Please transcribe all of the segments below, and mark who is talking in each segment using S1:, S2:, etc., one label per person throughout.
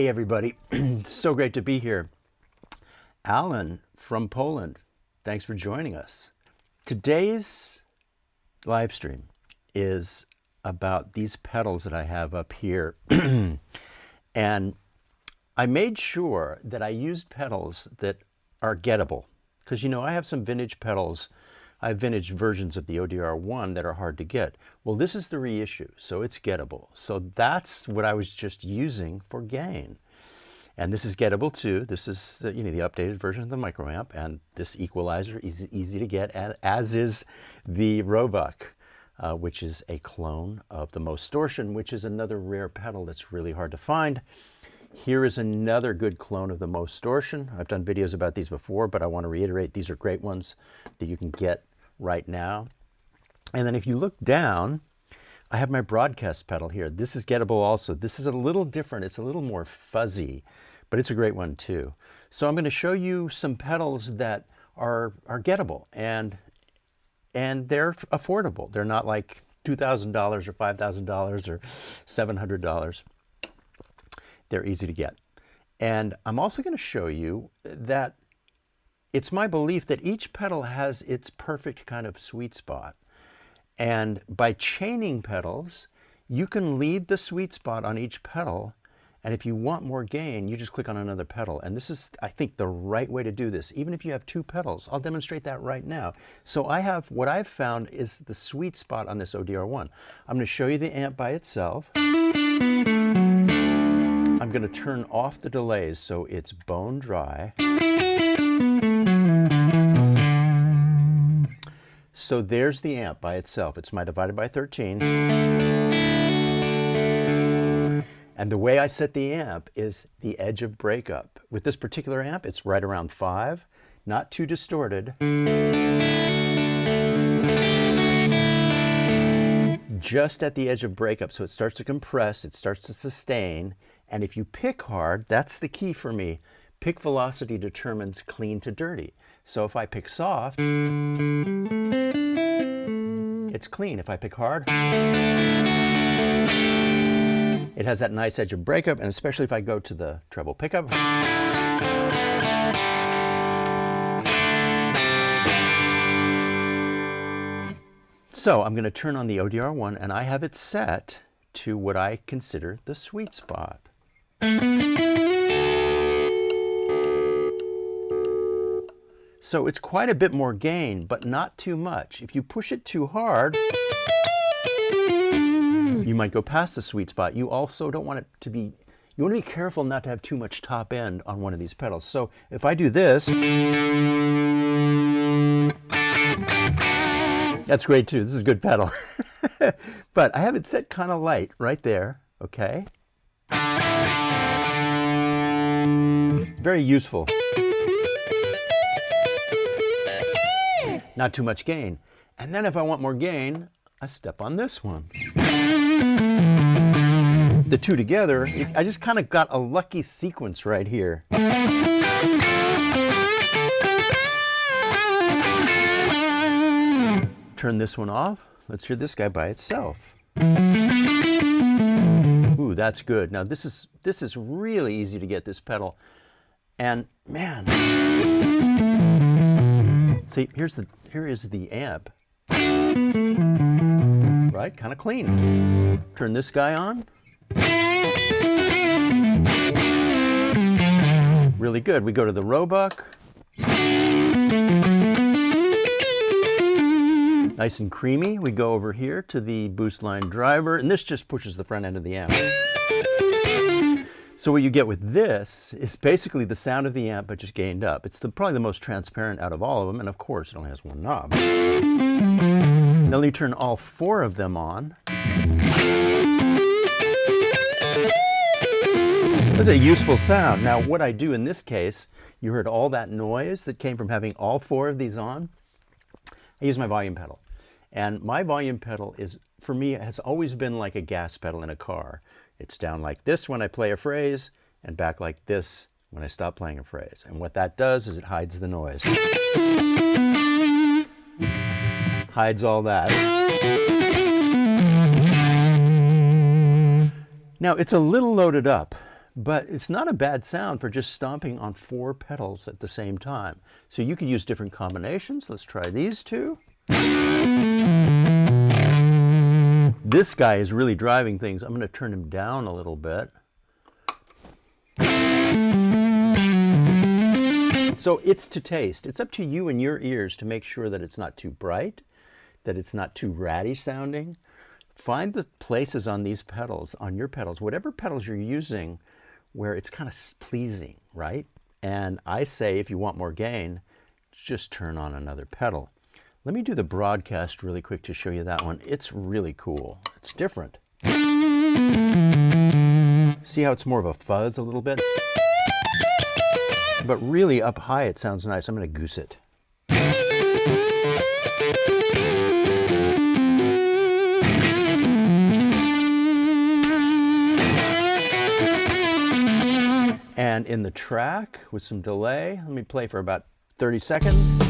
S1: Hey everybody, so great to be here. Alan from Poland, thanks for joining us. Today's live stream is about these pedals that I have up here. And I made sure that I used pedals that are gettable, because you know I have some vintage pedals. I have vintage versions of the ODR1 that are hard to get. Well, this is the reissue, so it's gettable. So that's what I was just using for gain. And this is gettable too. This is the updated version of the microamp, and this equalizer is easy to get, as is the Roebuck, which is a clone of the Masterclass, which is another rare pedal that's really hard to find. Here is another good clone of the Masterclass. I've done videos about these before, but I want to reiterate these are great ones that you can get right now. And then if you look down, I have my broadcast pedal here. This is gettable also. This is a little different. It's a little more fuzzy, but it's a great one too. So I'm going to show you some pedals that are gettable, and they're affordable. They're not like $2,000 or $5,000 or $700. They're easy to get. And I'm also going to show you that it's my belief that each pedal has its perfect kind of sweet spot. And by chaining pedals, you can leave the sweet spot on each pedal. And if you want more gain, you just click on another pedal. And this is, I think, the right way to do this, even if you have two pedals. I'll demonstrate that right now. So what I've found is the sweet spot on this ODR1. I'm going to show you the amp by itself. I'm going to turn off the delays so it's bone dry. So there's the amp by itself. It's my divided by 13. And the way I set the amp is the edge of breakup. With this particular amp, it's right around 5, not too distorted. Just at the edge of breakup, so it starts to compress, it starts to sustain. And if you pick hard, that's the key for me. Pick velocity determines clean to dirty. So if I pick soft, it's clean. If I pick hard, it has that nice edge of breakup, and especially if I go to the treble pickup. So I'm going to turn on the ODR1, and I have it set to what I consider the sweet spot. So it's quite a bit more gain, but not too much. If you push it too hard, you might go past the sweet spot. You also don't want it to be, you want to be careful not to have too much top end on one of these pedals. So if I do this, that's great too. This is a good pedal. But I have it set kind of light right there, okay? Very useful. Not too much gain. And then if I want more gain, I step on this one. The two together, I just kind of got a lucky sequence right here. Turn this one off. Let's hear this guy by itself. Ooh, that's good. Now this is really easy to get, this pedal. And man, see, here is the amp. Right, kind of clean. Turn this guy on. Really good. We go to the Roebuck. Nice and creamy. We go over here to the boost line driver, and this just pushes the front end of the amp. So what you get with this is basically the sound of the amp, but just gained up. It's probably the most transparent out of all of them, and of course it only has one knob. Then you turn all 4 of them on. That's a useful sound. Now what I do in this case, you heard all that noise that came from having all 4 of these on. I use my volume pedal. And my volume pedal is, for me, has always been like a gas pedal in a car. It's down like this when I play a phrase, and back like this when I stop playing a phrase. And what that does is it hides the noise. Hides all that. Now it's a little loaded up But it's not a bad sound for just stomping on 4 pedals at the same time. So you could use different combinations. Let's try these two. This guy is really driving things. I'm going to turn him down a little bit. So it's to taste. It's up to you and your ears to make sure that it's not too bright, that it's not too ratty sounding. Find the places on these pedals, on your pedals, whatever pedals you're using, where it's kind of pleasing, right? And I say if you want more gain, just turn on another pedal. Let me do the broadcast really quick to show you that one. It's really cool. It's different. See how it's more of a fuzz a little bit? But really up high it sounds nice. I'm going to goose it. And in the track with some delay, let me play for about 30 seconds.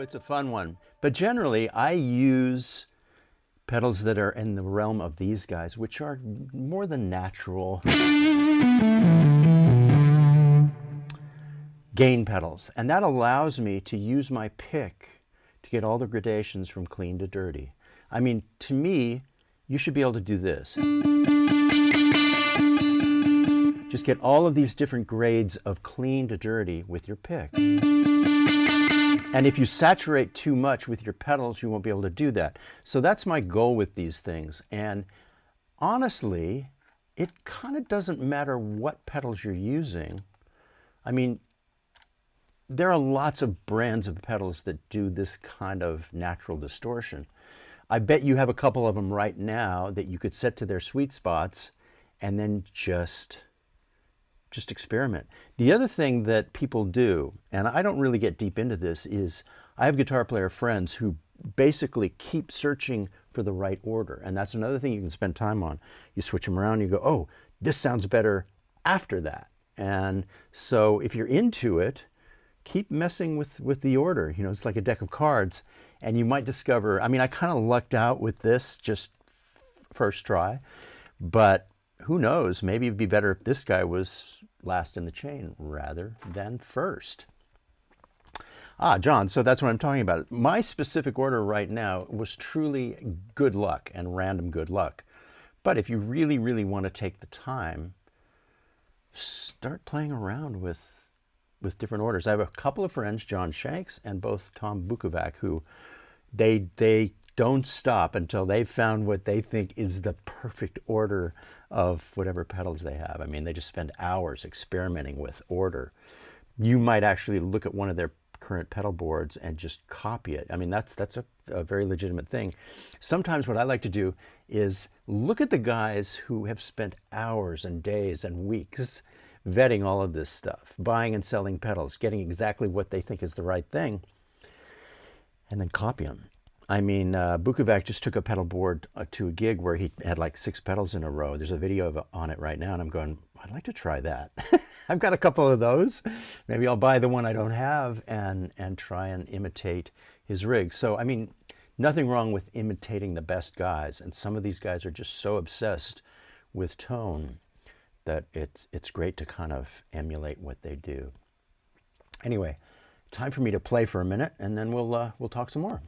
S1: It's a fun one. But generally, I use pedals that are in the realm of these guys, which are more than natural gain pedals. And that allows me to use my pick to get all the gradations from clean to dirty. I mean, to me, you should be able to do this. Just get all of these different grades of clean to dirty with your pick. And if you saturate too much with your pedals, you won't be able to do that. So that's my goal with these things. And honestly, it kind of doesn't matter what pedals you're using. I mean, there are lots of brands of pedals that do this kind of natural distortion. I bet you have a couple of them right now that you could set to their sweet spots and then just experiment. The other thing that people do, and I don't really get deep into this, is I have guitar player friends who basically keep searching for the right order. And that's another thing you can spend time on. You switch them around, you go, oh, this sounds better after that. And so if you're into it, keep messing with the order. You know, it's like a deck of cards. And you might discover, I mean, I kind of lucked out with this just first try, but who knows, maybe it'd be better if this guy was last in the chain rather than first. John, so that's what I'm talking about. My specific order right now was truly good luck and random good luck. But if you really, really want to take the time, start playing around with different orders. I have a couple of friends, John Shanks and both Tom Bukovac, who they don't stop until they've found what they think is the perfect order of whatever pedals they have. I mean, they just spend hours experimenting with order. You might actually look at one of their current pedal boards and just copy it. I mean, that's a very legitimate thing. Sometimes what I like to do is look at the guys who have spent hours and days and weeks vetting all of this stuff, buying and selling pedals, getting exactly what they think is the right thing, and then copy them. I mean, Bukovac just took a pedal board to a gig where he had like 6 pedals in a row. There's a video on it right now, and I'm going, I'd like to try that. I've got a couple of those. Maybe I'll buy the one I don't have and try and imitate his rig. So, I mean, nothing wrong with imitating the best guys. And some of these guys are just so obsessed with tone that it's great to kind of emulate what they do. Anyway, time for me to play for a minute, and then we'll talk some more.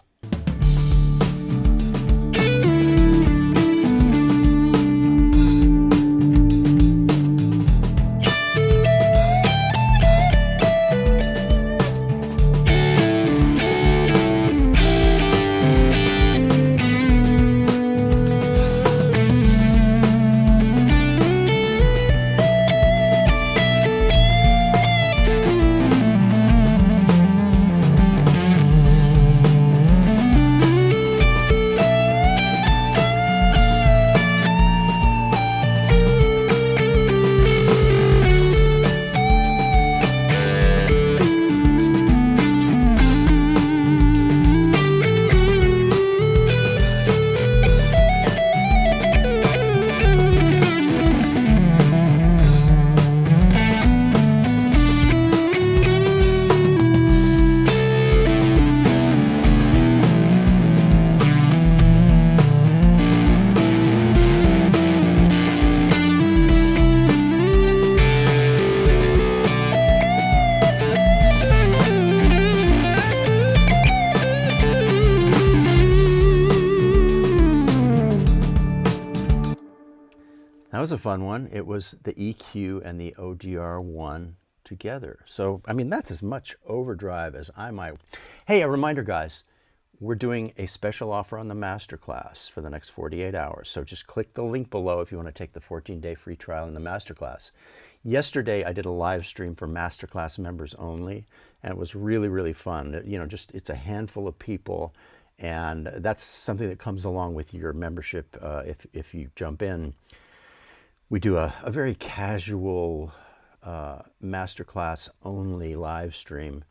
S1: was a fun one. It was the EQ and the ODR1 together. So, I mean, that's as much overdrive as I might. Hey, a reminder, guys, we're doing a special offer on the Masterclass for the next 48 hours. So just click the link below if you want to take the 14-day free trial in the Masterclass. Yesterday, I did a live stream for Masterclass members only, and it was really, really fun. You know, just it's a handful of people, and that's something that comes along with your membership if you jump in. We do a very casual Masterclass only live stream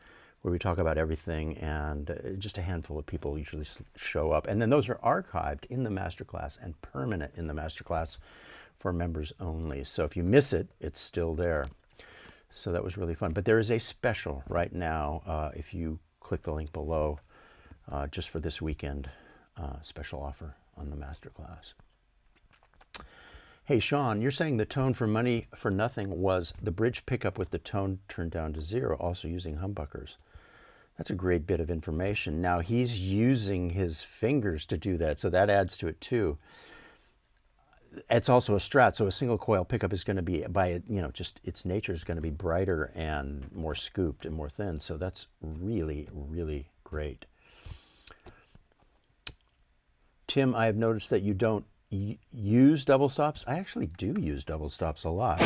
S1: where we talk about everything, and just a handful of people usually show up. And then those are archived in the Masterclass and permanent in the Masterclass for members only. So if you miss it, it's still there. So that was really fun. But there is a special right now if you click the link below just for this weekend, special offer on the Masterclass. Hey, Sean, you're saying the tone for Money for Nothing was the bridge pickup with the tone turned down to 0, also using humbuckers. That's a great bit of information. Now, he's using his fingers to do that, so that adds to it too. It's also a Strat, so a single coil pickup is going to be, by just its nature, is going to be brighter and more scooped and more thin. So that's really, really great. Tim, I have noticed that you don't use double stops. I actually do use double stops a lot.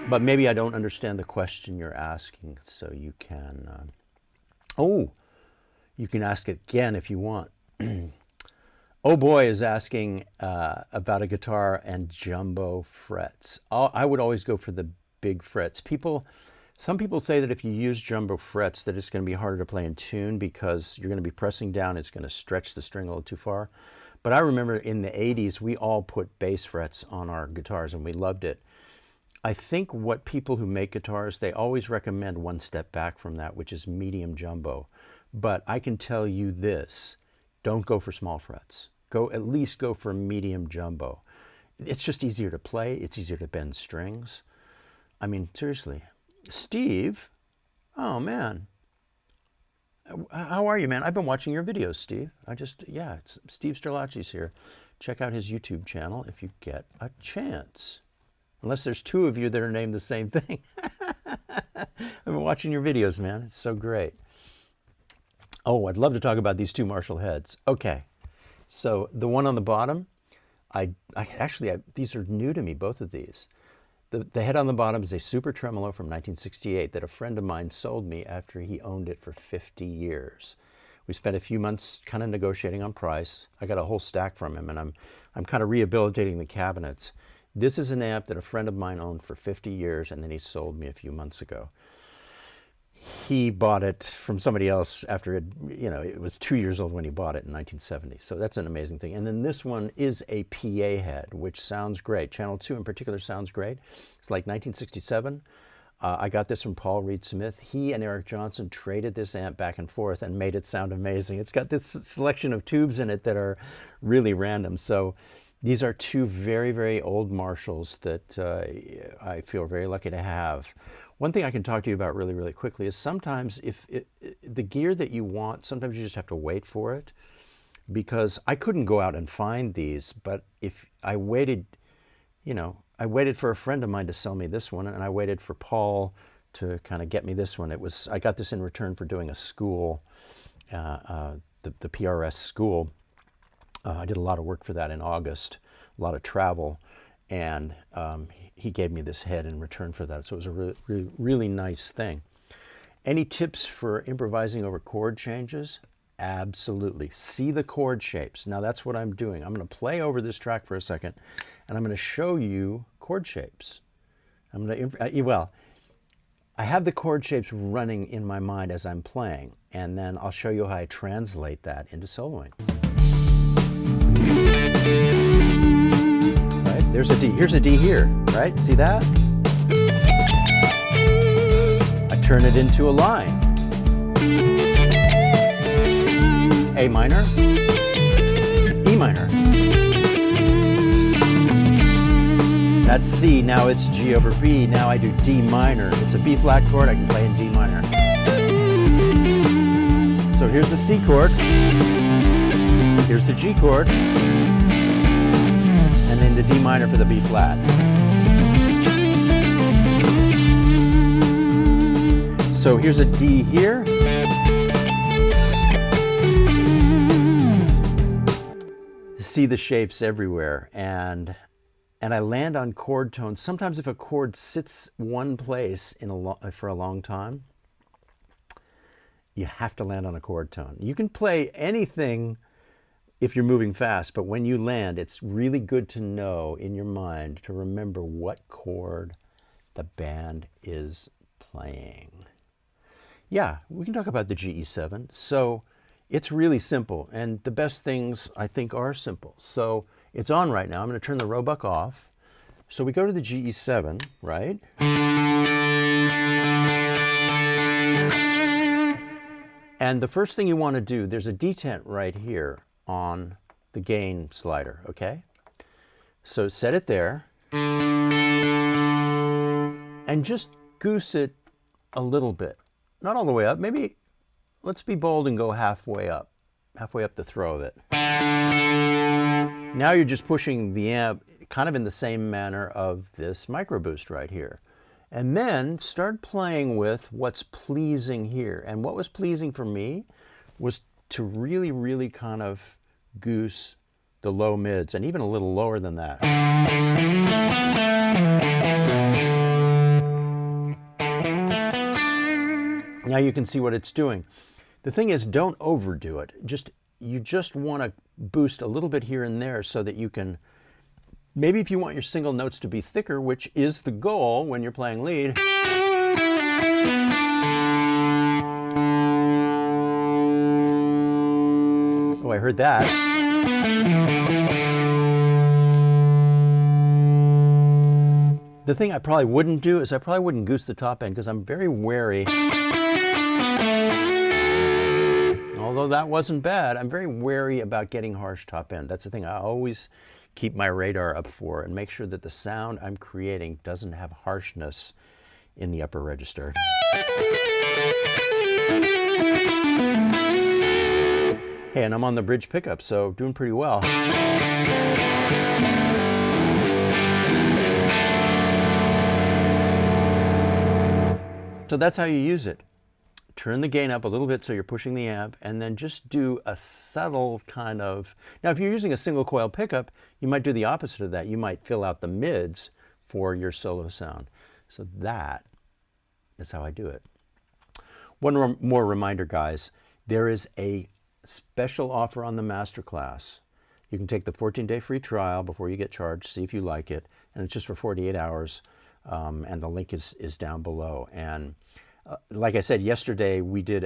S1: But maybe I don't understand the question you're asking, so you can, you can ask it again if you want. Oh boy is asking about a guitar and jumbo frets. I would always go for the big frets. Some people say that if you use jumbo frets that it's going to be harder to play in tune because you're going to be pressing down, it's going to stretch the string a little too far. But I remember in the 80s, we all put bass frets on our guitars and we loved it. I think what people who make guitars, they always recommend one step back from that, which is medium jumbo. But I can tell you this, don't go for small frets. At least go for medium jumbo. It's just easier to play. It's easier to bend strings. I mean, seriously. Steve, oh man, how are you, man? I've been watching your videos, Steve. It's Steve Sterlacci's here. Check out his YouTube channel if you get a chance. Unless there's two of you that are named the same thing. I've been watching your videos, man. It's so great. Oh, I'd love to talk about these two Marshall heads. Okay, so the one on the bottom, these are new to me, both of these. The head on the bottom is a Super Tremolo from 1968 that a friend of mine sold me after he owned it for 50 years. We spent a few months kind of negotiating on price. I got a whole stack from him, and I'm kind of rehabilitating the cabinets. This is an amp that a friend of mine owned for 50 years, and then he sold me a few months ago. He bought it from somebody else after it was 2 years old when he bought it in 1970. So that's an amazing thing. And then this one is a PA head, which sounds great. Channel 2 in particular sounds great. It's like 1967. I got this from Paul Reed Smith. He and Eric Johnson traded this amp back and forth and made it sound amazing. It's got this selection of tubes in it that are really random. So these are two very, very old Marshalls that I feel very lucky to have. One thing I can talk to you about really, really quickly is sometimes the gear that you want, sometimes you just have to wait for it, because I couldn't go out and find these, but if I waited, I waited for a friend of mine to sell me this one, and I waited for Paul to kind of get me this one. I got this in return for doing a school, the PRS school. I did a lot of work for that in August, a lot of travel, and he gave me this head in return for that. So it was a really nice thing. Any tips for improvising over chord changes? Absolutely. See the chord shapes. Now that's what I'm doing. I'm going to play over this track for a second, and I'm going to show you chord shapes. I have the chord shapes running in my mind as I'm playing, and then I'll show you how I translate that into soloing. Right? There's a D. Here's a D here, right? See that? I turn it into a line. A minor, E minor. That's C, now it's G over B. Now I do D minor. It's a B flat chord, I can play in D minor. So here's the C chord, here's the G chord, and then the D minor for the B flat. So here's a D here. See the shapes everywhere, and I land on chord tones. Sometimes if a chord sits one place for a long time, you have to land on a chord tone. You can play anything if you're moving fast, but when you land, it's really good to know in your mind to remember what chord the band is playing. Yeah, we can talk about the GE7. So it's really simple, and the best things I think are simple. So it's on right now. I'm going to turn the roebuck off. So we go to the GE7, right? And the first thing you want to do, there's a detent right here on the gain slider, okay? So set it there and just goose it a little bit. Not all the way up, maybe let's be bold and go halfway up the throw of it. Now you're just pushing the amp kind of in the same manner of this micro boost right here. And then start playing with what's pleasing here. And what was pleasing for me was to really, really kind of goose the low mids, and even a little lower than that. Now you can see what it's doing. The thing is, don't overdo it. You just want to boost a little bit here and there so that you can, maybe if you want your single notes to be thicker, which is the goal when you're playing lead. Oh, I heard that. The thing I probably wouldn't do is I probably wouldn't goose the top end, because I'm very wary. Although that wasn't bad, I'm very wary about getting harsh top end. That's the thing I always keep my radar up for, and make sure that the sound I'm creating doesn't have harshness in the upper register. Hey, and I'm on the bridge pickup, so doing pretty well. So that's how you use it. Turn the gain up a little bit so you're pushing the amp, and then just do a subtle kind of... Now, if you're using a single coil pickup, you might do the opposite of that. You might fill out the mids for your solo sound. So that is how I do it. One more reminder, guys. There is a special offer on the Masterclass. You can take the 14-day free trial before you get charged, see if you like it, and it's just for 48 hours, and the link is down below. And like I said yesterday, we did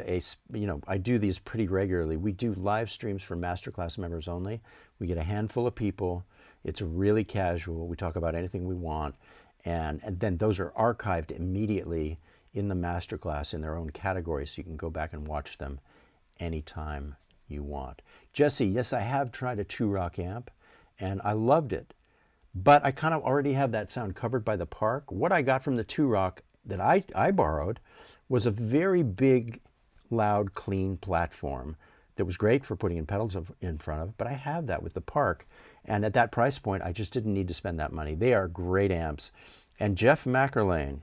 S1: I do these pretty regularly. We do live streams for Masterclass members only. We get a handful of people. It's really casual. We talk about anything we want. And then those are archived immediately in the Masterclass in their own category, so you can go back and watch them anytime you want. Jesse, yes, I have tried a 2-rock amp, and I loved it. But I kind of already have that sound covered by the Park. What I got from the 2-rock that I borrowed was a very big, loud, clean platform that was great for putting in pedals in front of it, but I have that with the Park. And at that price point, I just didn't need to spend that money. They are great amps. And Jeff McErlane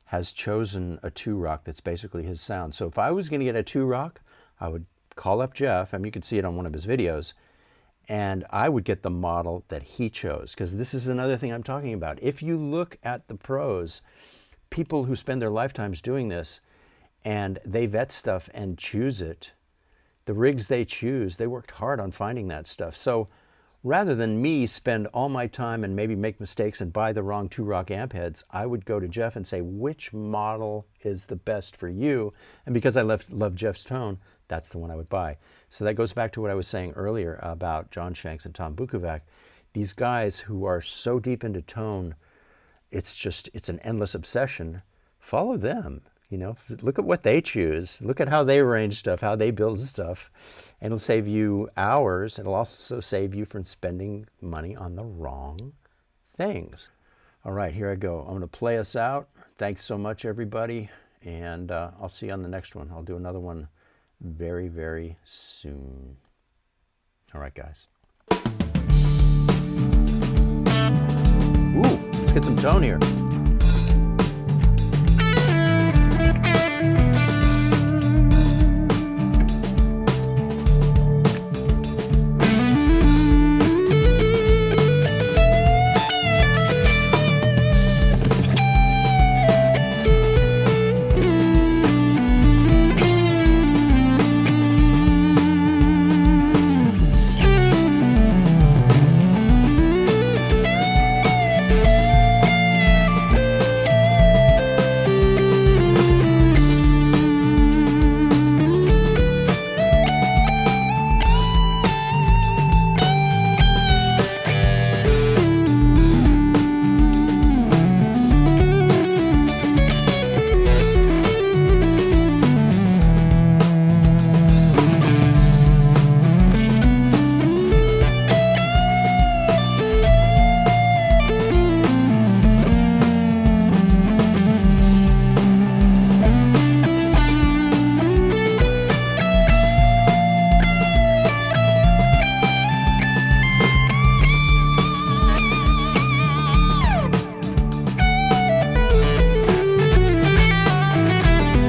S1: has chosen a 2-rock that's basically his sound. So if I was going to get a 2-rock, I would call up Jeff, and you can see it on one of his videos, and I would get the model that he chose, because this is another thing I'm talking about. If you look at the pros, people who spend their lifetimes doing this, and they vet stuff and choose it, the rigs they choose, they worked hard on finding that stuff. So rather than me spend all my time and maybe make mistakes and buy the wrong 2-rock amp heads, I would go to Jeff and say, which model is the best for you? And because I love Jeff's tone, that's the one I would buy. So that goes back to what I was saying earlier about John Shanks and Tom Bukovac. These guys who are so deep into tone, it's an endless obsession. Follow them. Look at what they choose. Look at how they arrange stuff, how they build stuff. And it'll save you hours. It'll also save you from spending money on the wrong things. All right, here I go. I'm going to play us out. Thanks so much, everybody. And I'll see you on the next one. I'll do another one very, very soon. All right, guys. Ooh, let's get some tone here.